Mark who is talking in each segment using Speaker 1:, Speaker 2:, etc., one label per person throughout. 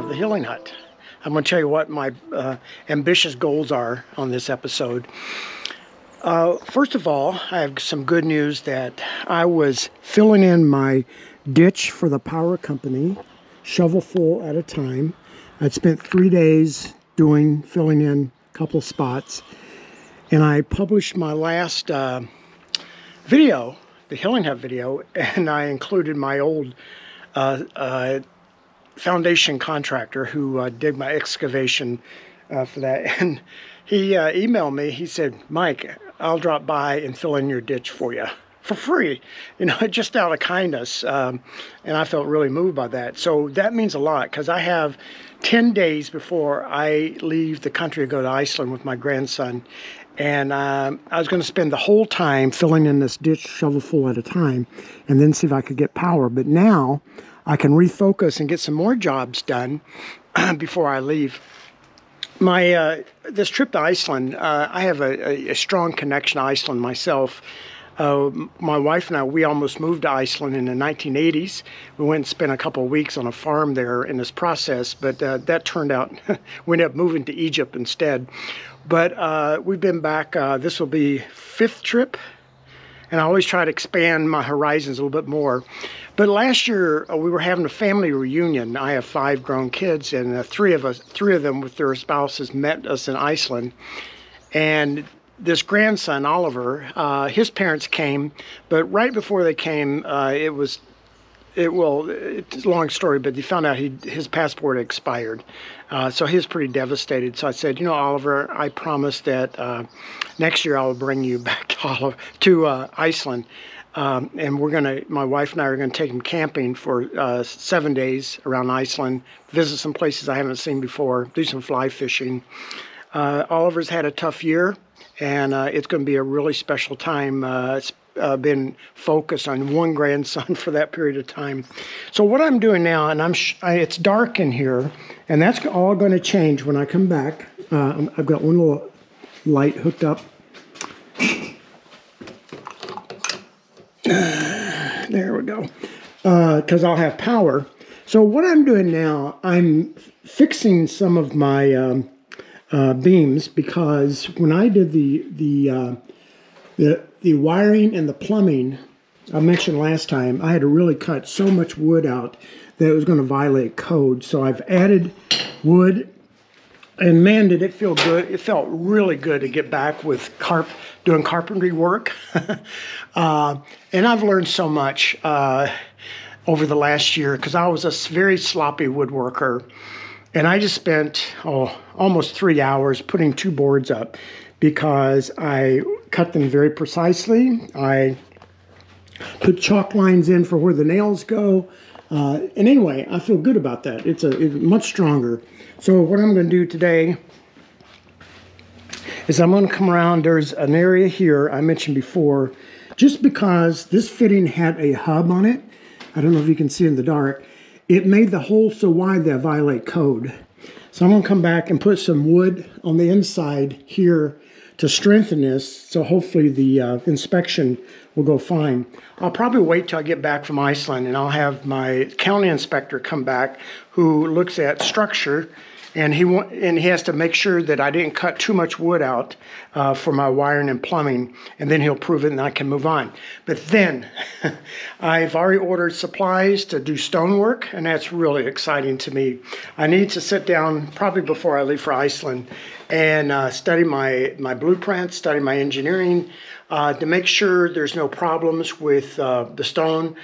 Speaker 1: of the Healing Hut. I'm going to tell you what my ambitious goals are on this episode. First of all, I have some good news that I was filling in my ditch for the power company, shovelful at a time. I'd spent 3 days filling in a couple spots, and I published my last video, the Healing Hut video, and I included my old foundation contractor who did my excavation for that, and he emailed me. He said, "Mike, I'll drop by and fill in your ditch for you for free," you know, just out of kindness, and I felt really moved by that. So that means a lot, because I have 10 days before I leave the country to go to Iceland with my grandson, and I was going to spend the whole time filling in this ditch shovelful at a time and then see if I could get power. But now I can refocus and get some more jobs done before I leave. This trip to Iceland, I have a strong connection to Iceland myself. My wife and I, we almost moved to Iceland in the 1980s. We went and spent a couple of weeks on a farm there in this process, but that turned out, we ended up moving to Egypt instead. But we've been back, this will be 5th trip, and I always try to expand my horizons a little bit more. But last year we were having a family reunion. I have 5 grown kids, and three of them with their spouses met us in Iceland. And this grandson, Oliver, his parents came, but right before they came, it's a long story, but they found out his passport expired. So he was pretty devastated. So I said, you know, Oliver, I promise that next year I'll bring you back to Iceland. And my wife and I are gonna take him camping for 7 days around Iceland, visit some places I haven't seen before, do some fly fishing. Oliver's had a tough year, and it's gonna be a really special time. It's been focused on one grandson for that period of time. So what I'm doing now, and it's dark in here, and that's all going to change when I come back. I've got one little light hooked up. There we go. Because I'll have power. So what I'm doing now, I'm fixing some of my beams, because when I did the wiring and the plumbing, I mentioned last time, I had to really cut so much wood out that it was going to violate code. So I've added wood, and man, did it feel good. It felt really good to get back with doing carpentry work. And I've learned so much over the last year, because I was a very sloppy woodworker. And I just spent almost 3 hours putting 2 boards up, because I cut them very precisely. I put chalk lines in for where the nails go. And anyway, I feel good about that. It's much stronger. So what I'm going to do today is I'm going to come around. There's an area here I mentioned before, just because this fitting had a hub on it. I don't know if you can see in the dark. It made the hole so wide that I violate code. So I'm going to come back and put some wood on the inside here to strengthen this, so hopefully the inspection will go fine. I'll probably wait till I get back from Iceland, and I'll have my county inspector come back, who looks at structure, and he has to make sure that I didn't cut too much wood out for my wiring and plumbing, and then he'll prove it and I can move on. But then I've already ordered supplies to do stonework, and that's really exciting to me. I need to sit down probably before I leave for Iceland and study my blueprints, study my engineering, to make sure there's no problems with the stone.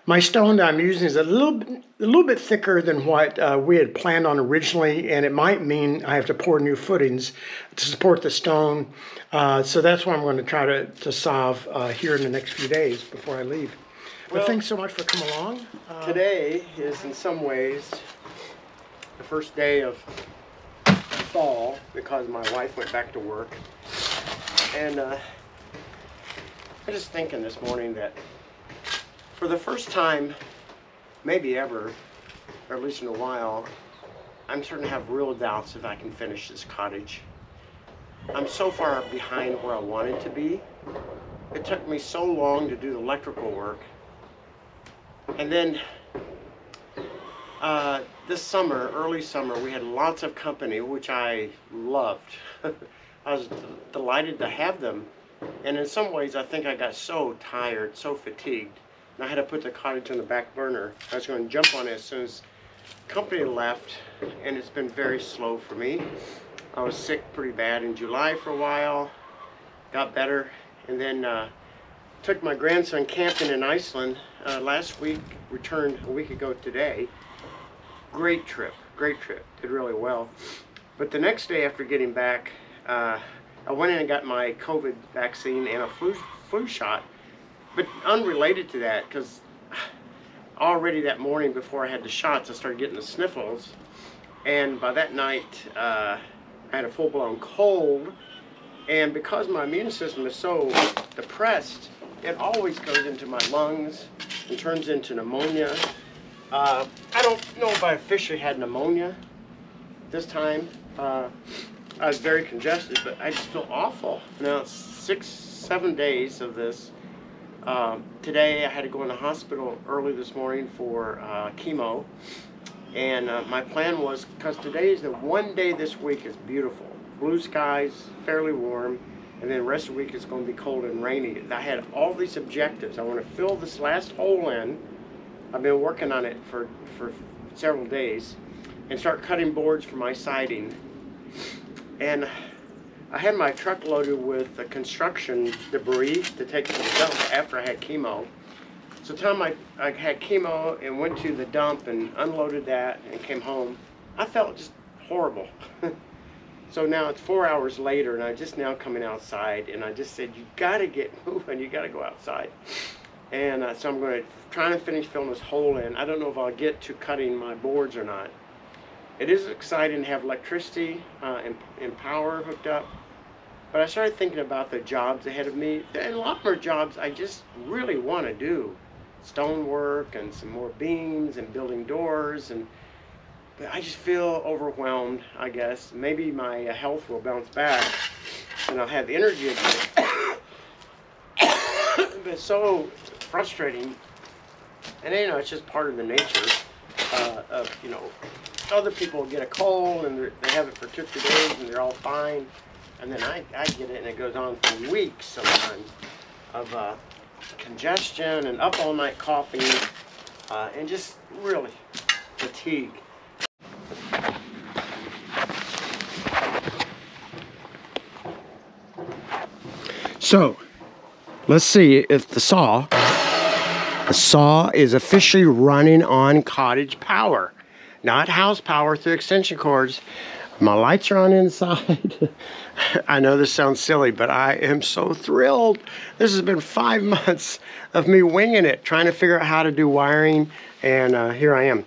Speaker 1: My stone that I'm using is a little bit thicker than what we had planned on originally, and it might mean I have to pour new footings to support the stone. So that's what I'm going to try to solve here in the next few days before I leave. Well, but thanks so much for coming along. Today is in some ways the first day of fall, because my wife went back to work. And I was just thinking this morning that for the first time, maybe ever, or at least in a while, I'm starting to have real doubts if I can finish this cottage. I'm so far behind where I wanted to be. It took me so long to do the electrical work. And then
Speaker 2: This summer, early summer, we had lots of company, which I loved. I was delighted to have them. And in some ways, I think I got so tired, so fatigued, and I had to put the cottage on the back burner. I was going to jump on it as soon as company left, and it's been very slow for me. I was sick pretty bad in July for a while, got better, and then took my grandson camping in Iceland last week, returned a week ago today. Great trip, did really well. But the next day after getting back, I went in and got my COVID vaccine and a flu shot, but unrelated to that, because already that morning before I had the shots, I started getting the sniffles, and by that night, I had a full-blown cold, and because my immune system is so depressed, it always goes into my lungs and turns into pneumonia. I don't know if I officially had pneumonia this time. I was very congested, but I just feel awful. Now it's 6-7 days of this. Today I had to go in the hospital early this morning for chemo, and my plan was, because today is the one day this week is beautiful, blue skies, fairly warm, and then the rest of the week is going to be cold and rainy. I had all these objectives. I want to fill this last hole in. I've been working on it for several days, and start cutting boards for my siding. And I had my truck loaded with the construction debris to take to the dump after I had chemo. So the time I had chemo and went to the dump and unloaded that and came home, I felt just horrible. So now it's 4 hours later, and I'm just now coming outside, and I just said, you gotta get moving, you gotta go outside. And so I'm going to try and finish filling this hole in. I don't know if I'll get to cutting my boards or not. It is exciting to have electricity and power hooked up, but I started thinking about the jobs ahead of me, and a lot more jobs I just really want to do. Stonework and some more beams and building doors, but I just feel overwhelmed, I guess. Maybe my health will bounce back and I'll have energy again. But it's so frustrating, and you know, it's just part of the nature of, you know, other people get a cold and they have it for 2 or 3 days and they're all fine, and then I get it and it goes on for weeks sometimes of congestion and up all night coughing and just really fatigue. So let's see if the saw is officially running on cottage power, not house power through extension cords. My lights are on inside. I know this sounds silly, but I am so thrilled. This has been 5 months of me winging it, trying to figure out how to do wiring, and here I am.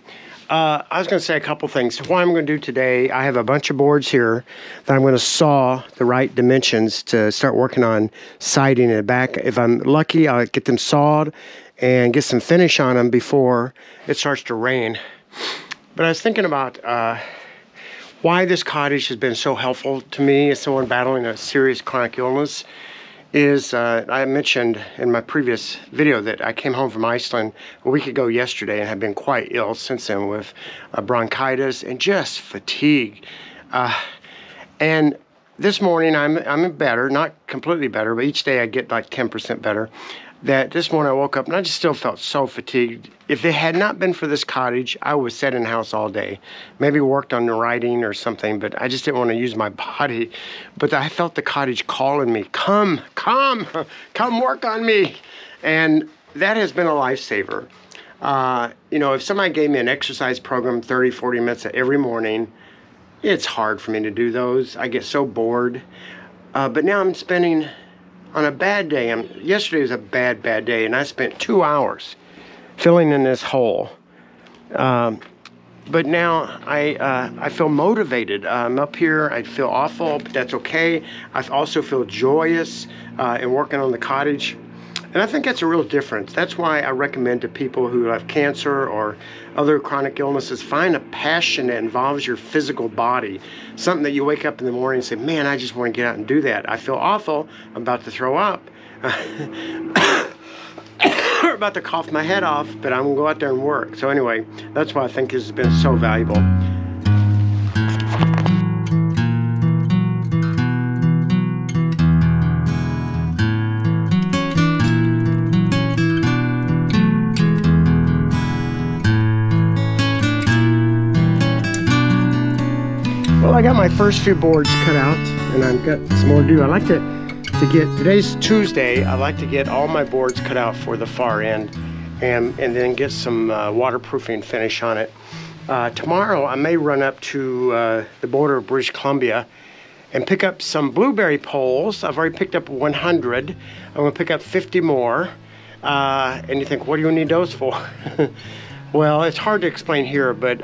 Speaker 2: I was going to say a couple things. What I'm going to do today, I have a bunch of boards here that I'm going to saw the right dimensions to start working on siding in the back. If I'm lucky, I'll get them sawed and get some finish on them before it starts to rain. But I was thinking about why this cottage has been so helpful to me as someone battling a serious chronic illness. Is I mentioned in my previous video that I came home from Iceland a week ago yesterday and have been quite ill since then with bronchitis and just fatigue. And this morning I'm better, not completely better, but each day I get like 10% better. That this morning I woke up and I just still felt so fatigued. If it had not been for this cottage, I would sat in the house all day. Maybe worked on the writing or something, but I just didn't want to use my body. But I felt the cottage calling me, come work on me. And that has been a lifesaver. You know, if somebody gave me an exercise program, 30, 40 minutes every morning, it's hard for me to do those. I get so bored. But now I'm spending, on a bad day, yesterday was a bad day, and I spent 2 hours filling in this hole. But now I feel motivated. I'm up here, I feel awful, but that's okay. I also feel joyous in working on the cottage. And I think that's a real difference. That's why I recommend to people who have cancer or other chronic illnesses, find a passion that involves your physical body. Something that you wake up in the morning and say, man, I just want to get out and do that. I feel awful, I'm about to throw up. about to cough my head off, but I'm gonna go out there and work. So anyway, that's why I think this has been so valuable. Well, I got my first few boards cut out, and I've got some more to do. I like to get, today's Tuesday, I like to get all my boards cut out for the far end, and then get some waterproofing finish on it. Tomorrow, I may run up to the border of British Columbia and pick up some blueberry poles. I've already picked up 100. I'm gonna pick up 50 more. And you think, what do you need those for? Well, it's hard to explain here, but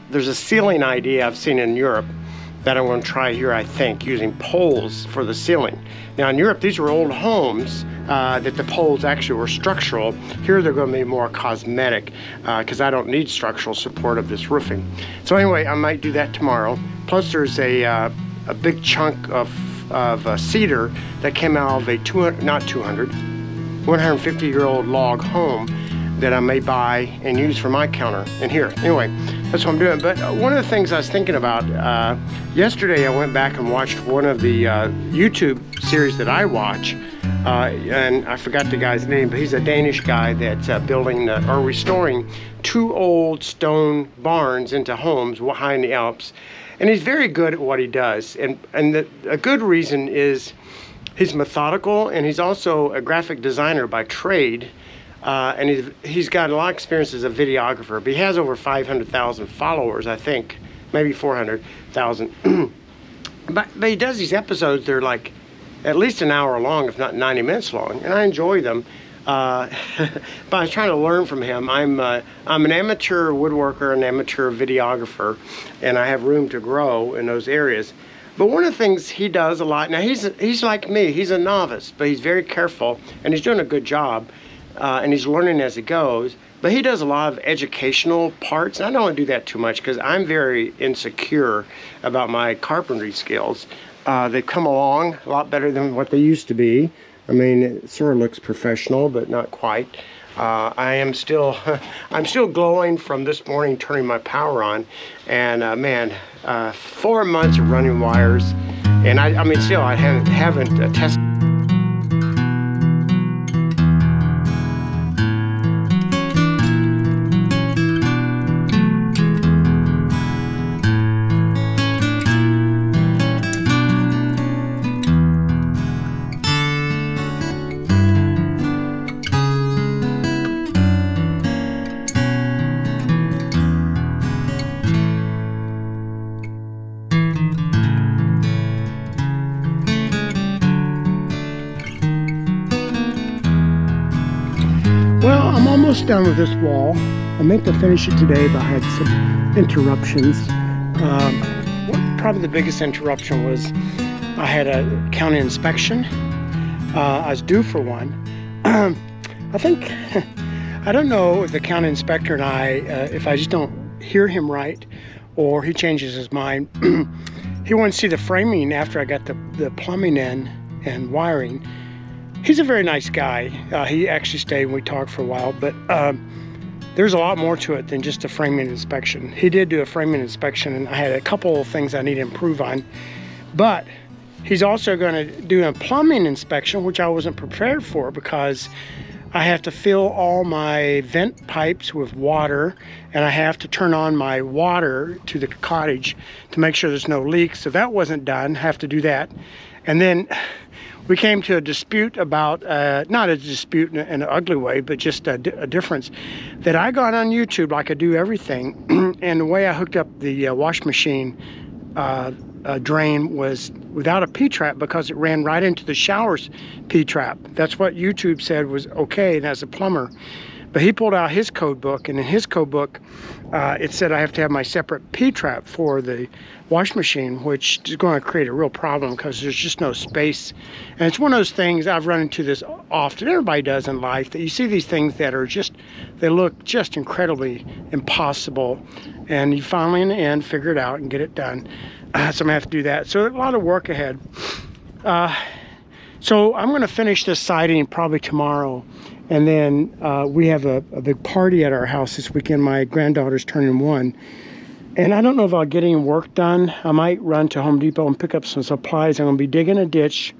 Speaker 2: there's a ceiling idea I've seen in Europe that I'm going to try here, I think, using poles for the ceiling. Now in Europe, these were old homes that the poles actually were structural. Here they're going to be more cosmetic because I don't need structural support of this roofing. So anyway, I might do that tomorrow. Plus there's a big chunk of cedar that came out of a 150-year-old log home that I may buy and use for my counter in here. Anyway, that's what I'm doing. But one of the things I was thinking about, yesterday I went back and watched one of the YouTube series that I watch, and I forgot the guy's name, but he's a Danish guy that's building or restoring 2 old stone barns into homes high in the Alps. And he's very good at what he does. And a good reason is he's methodical, and he's also a graphic designer by trade. And he's got a lot of experience as a videographer, but he has over 500,000 followers, I think, maybe 400,000. but he does these episodes, they're like at least an hour long, if not 90 minutes long, and I enjoy them. But I was trying to learn from him. I'm an amateur woodworker, an amateur videographer, and I have room to grow in those areas. But one of the things he does a lot, now he's like me, he's a novice, but he's very careful, and he's doing a good job. And he's learning as he goes, but he does a lot of educational parts. And I don't want to do that too much because I'm very insecure about my carpentry skills. They've come along a lot better than what they used to be. I mean, it sort of looks professional, but not quite. I'm still glowing from this morning turning my power on, and man, 4 months of running wires, and I mean, still I haven't tested. Well, I'm almost done with this wall. I meant to finish it today, but I had some interruptions. Probably the biggest interruption was I had a county inspection. I was due for one. I think, I don't know if the county inspector and if I just don't hear him right, or he changes his mind. He wanted to see the framing after I got the plumbing in and wiring. He's a very nice guy. He actually stayed and we talked for a while, but there's a lot more to it than just a framing inspection. He did do a framing inspection, and I had a couple of things I need to improve on, but he's also going to do a plumbing inspection, which I wasn't prepared for because I have to fill all my vent pipes with water, and I have to turn on my water to the cottage to make sure there's no leaks. So that wasn't done. I have to do that. And then we came to a dispute about, not a dispute in an ugly way, but just a difference, that I got on YouTube like I do everything, and the way I hooked up the wash machine drain was without a P-trap because it ran right into the shower's P-trap. That's what YouTube said was okay, and as a plumber. But he pulled out his code book, and in his code book, it said I have to have my separate P-trap for the wash machine, which is going to create a real problem because there's just no space. And it's one of those things, I've run into this often, everybody does in life, that you see these things that are just, they look just incredibly impossible, and you finally in the end figure it out and get it done. So I'm gonna have to do that. So a lot of work ahead.
Speaker 1: So I'm going to finish this siding probably tomorrow. And then we have a big party at our house this weekend. My granddaughter's turning 1. And I don't know if I'll get any work done. I might run to Home Depot and pick up some supplies. I'm going to be digging a ditch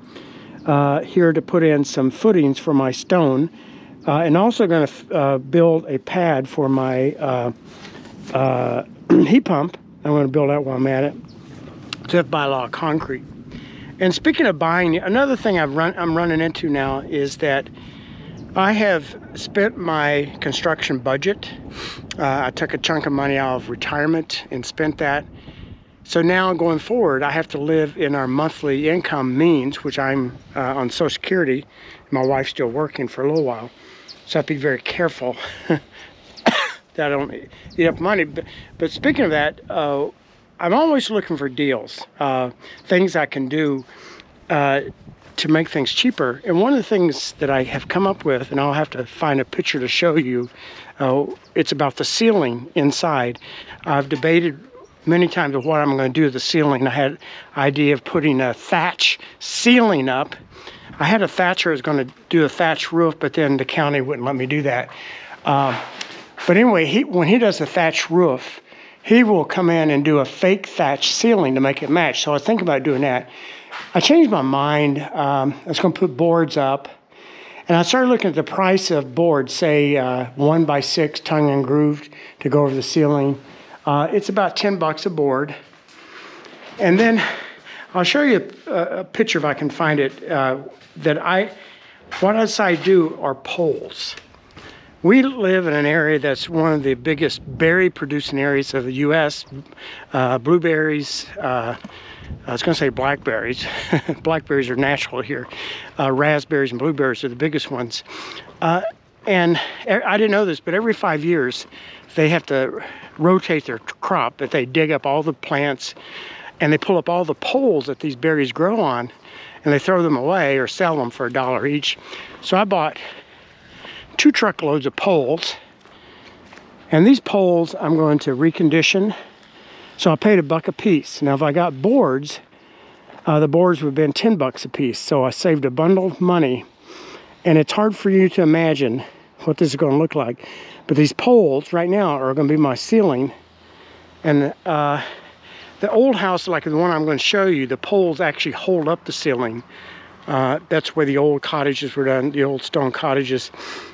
Speaker 1: here to put in some footings for my stone. And also going to build a pad for my heat pump. I'm going to build that while I'm at it. So I have to buy a lot of concrete. And speaking of buying, another thing I'm running into now is that I have spent my construction budget. I took a chunk of money out of retirement and spent that. So now going forward, I have to live in our monthly income means, which I'm on Social Security. My wife's still working for a little while. So I have to be very careful that I don't eat up money. But speaking of that, I'm always looking for deals, things I can do to make things cheaper. And one of the things that I have come up with, and I'll have to find a picture to show you, it's about the ceiling inside. I've debated many times of what I'm going to do to the ceiling. I had an idea of putting a thatch ceiling up. I had a thatcher who was going to do a thatch roof, but then the county wouldn't let me do that. But anyway, when he does a thatch roof, he will come in and do a fake thatch ceiling to make it match. So I think about doing that. I changed my mind. I was going to put boards up. And I started looking at the price of boards, say 1x6 tongue and grooved to go over the ceiling. It's about $10 a board. And then I'll show you a picture if I can find it. What I do are poles. We live in an area that's one of the biggest berry producing areas of the U.S. Blueberries, I was going to say blackberries. Blackberries are natural here. Raspberries and blueberries are the biggest ones. And I didn't know this, but every 5 years they have to rotate their crop, that they dig up all the plants and they pull up all the poles that these berries grow on and they throw them away or sell them for $1 each. So I bought 2 truckloads of poles, and these poles I'm going to recondition. So I paid $1 a piece. Now if I got boards, the boards would have been $10 a piece. So I saved a bundle of money, and it's hard for you to imagine what this is going to look like. But these poles right now are going to be my ceiling, and the old house, like the one I'm going to show you, the poles actually hold up the ceiling. That's where the old cottages were done, the old stone cottages.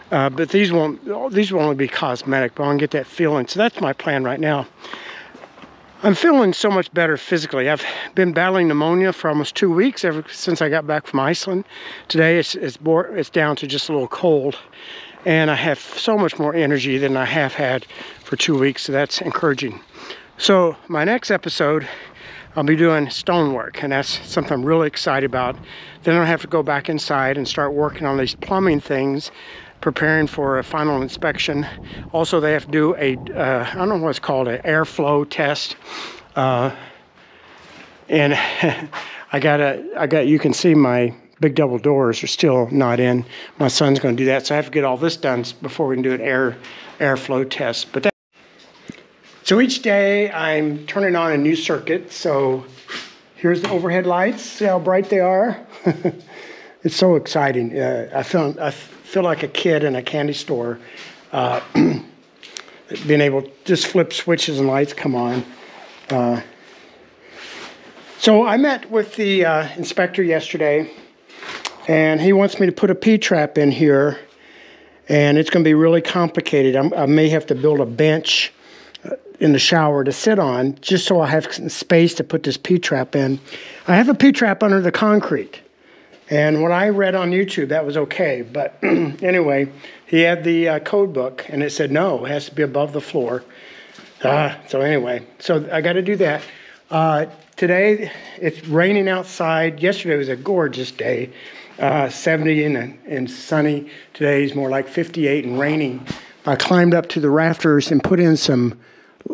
Speaker 1: But these will only be cosmetic, but I want to get that feeling. So that's my plan right now. I'm feeling so much better physically. I've been battling pneumonia for almost 2 weeks, ever since I got back from Iceland. Today it's down to just a little cold. And I have so much more energy than I have had for 2 weeks, so that's encouraging. So my next episode, I'll be doing stonework, and that's something I'm really excited about. Then I'll have to go back inside and start working on these plumbing things, preparing for a final inspection. Also, they have to do a, I don't know what it's called, an airflow test. And you can see my big double doors are still not in. My son's going to do that, so I have to get all this done before we can do an airflow test. So each day I'm turning on a new circuit. So here's the overhead lights. See how bright they are? It's so exciting. I feel like a kid in a candy store, being able to just flip switches and lights come on. So I met with the inspector yesterday, and he wants me to put a P-trap in here, and it's going to be really complicated. I may have to build a bench in the shower to sit on, just so I have space to put this P-trap in. I have a P-trap under the concrete, and what I read on YouTube, that was okay. But anyway, he had the code book, and it said no, it has to be above the floor. So anyway, so I got to do that. Today, it's raining outside. Yesterday was a gorgeous day, 70 and sunny. Today's more like 58 and raining. I climbed up to the rafters and put in some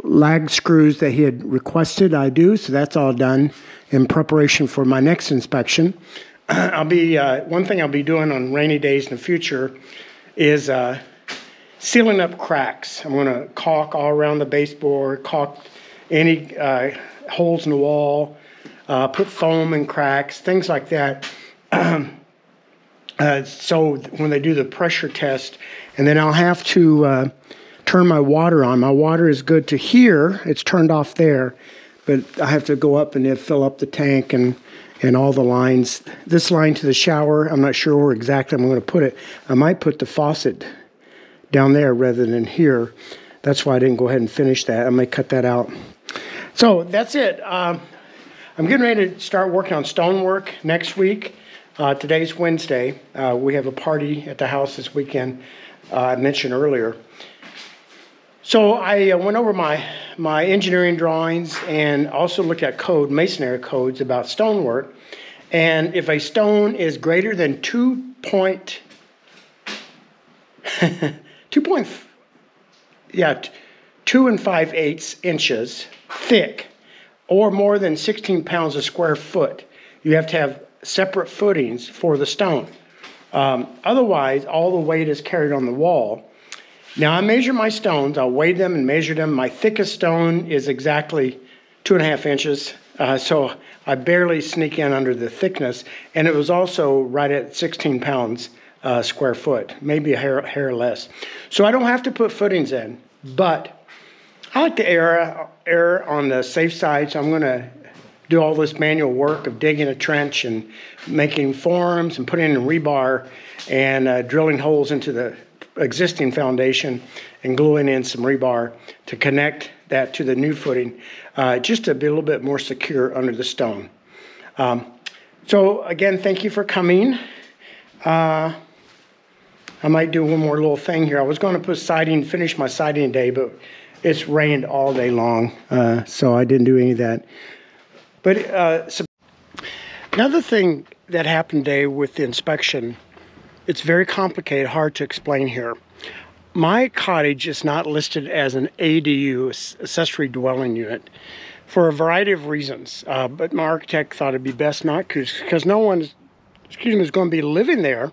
Speaker 1: lag screws that he had requested I do, so that's all done in preparation for my next inspection. One thing I'll be doing on rainy days in the future is sealing up cracks. I'm going to caulk all around the baseboard, caulk any holes in the wall, put foam in cracks, things like that. So when they do the pressure test, and then I'll have to turn my water on. My water is good to here. It's turned off there, but I have to go up and then fill up the tank and all the lines. This line to the shower, I'm not sure where exactly I'm going to put it. I might put the faucet down there rather than here. That's why I didn't go ahead and finish that. I may cut that out. So that's it. I'm getting ready to start working on stonework next week. Today's Wednesday. We have a party at the house this weekend, I mentioned earlier. So I went over my engineering drawings and also looked at masonry codes about stonework. And if a stone is greater than 2 5/8 inches thick, or more than 16 pounds a square foot, you have to have separate footings for the stone. Otherwise, all the weight is carried on the wall. Now, I measure my stones. I'll weigh them and measure them. My thickest stone is exactly 2.5 inches. So I barely sneak in under the thickness. And it was also right at 16 pounds square foot, maybe a hair less. So I don't have to put footings in, but I like to err on the safe side. So I'm going to do all this manual work of digging a trench and making forms and putting in rebar and drilling holes into the existing foundation and gluing in some rebar to connect that to the new footing, just to be a little bit more secure under the stone. So again, thank you for coming. I might do one more little thing here. I was going to finish my siding today, but it's rained all day long, so I didn't do any of that. But another thing that happened today with the inspection, it's very complicated, hard to explain here. My cottage is not listed as an ADU, accessory dwelling unit, for a variety of reasons. But my architect thought it'd be best not because no one is going to be living there,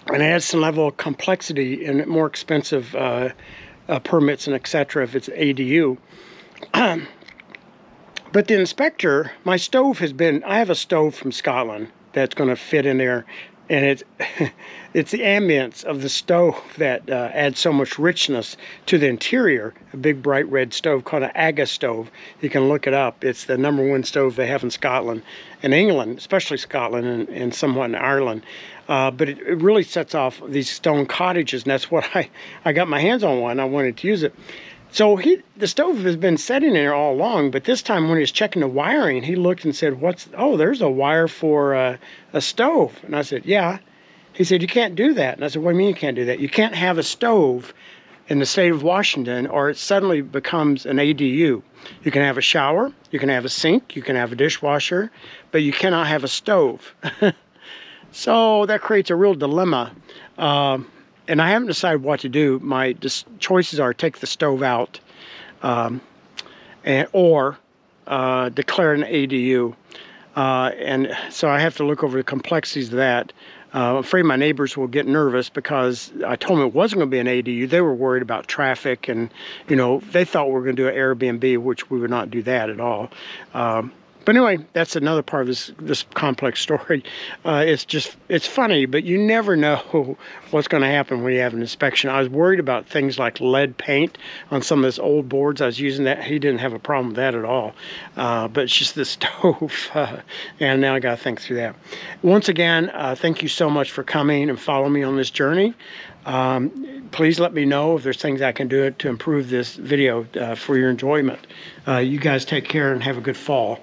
Speaker 1: and it adds some level of complexity and more expensive permits and etc. if it's ADU. But the inspector, my stove I have a stove from Scotland that's going to fit in there, and it's the ambience of the stove that adds so much richness to the interior. A big bright red stove called an Aga stove. You can look it up. It's the #1 stove they have in Scotland, in England, especially Scotland and somewhat in Ireland. But it really sets off these stone cottages, and that's what I got my hands on one. I wanted to use it. So the stove has been sitting in there all along, but this time when he was checking the wiring, he looked and said, there's a wire for a stove. And I said, yeah. He said, you can't do that. And I said, what do you mean you can't do that? You can't have a stove in the state of Washington or it suddenly becomes an ADU. You can have a shower, you can have a sink, you can have a dishwasher, but you cannot have a stove. So that creates a real dilemma. And I haven't decided what to do. My choices are take the stove out or declare an ADU. And so I have to look over the complexities of that. I'm afraid my neighbors will get nervous because I told them it wasn't going to be an ADU. They were worried about traffic and, they thought we were going to do an Airbnb, which we would not do that at all. But anyway, that's another part of this complex story. It's funny, but you never know what's going to happen when you have an inspection. I was worried about things like lead paint on some of those old boards I was using. That he didn't have a problem with that at all. But it's just the stove, and now I got to think through that. Once again, thank you so much for coming and following me on this journey. Please let me know if there's things I can do to improve this video for your enjoyment. You guys take care and have a good fall.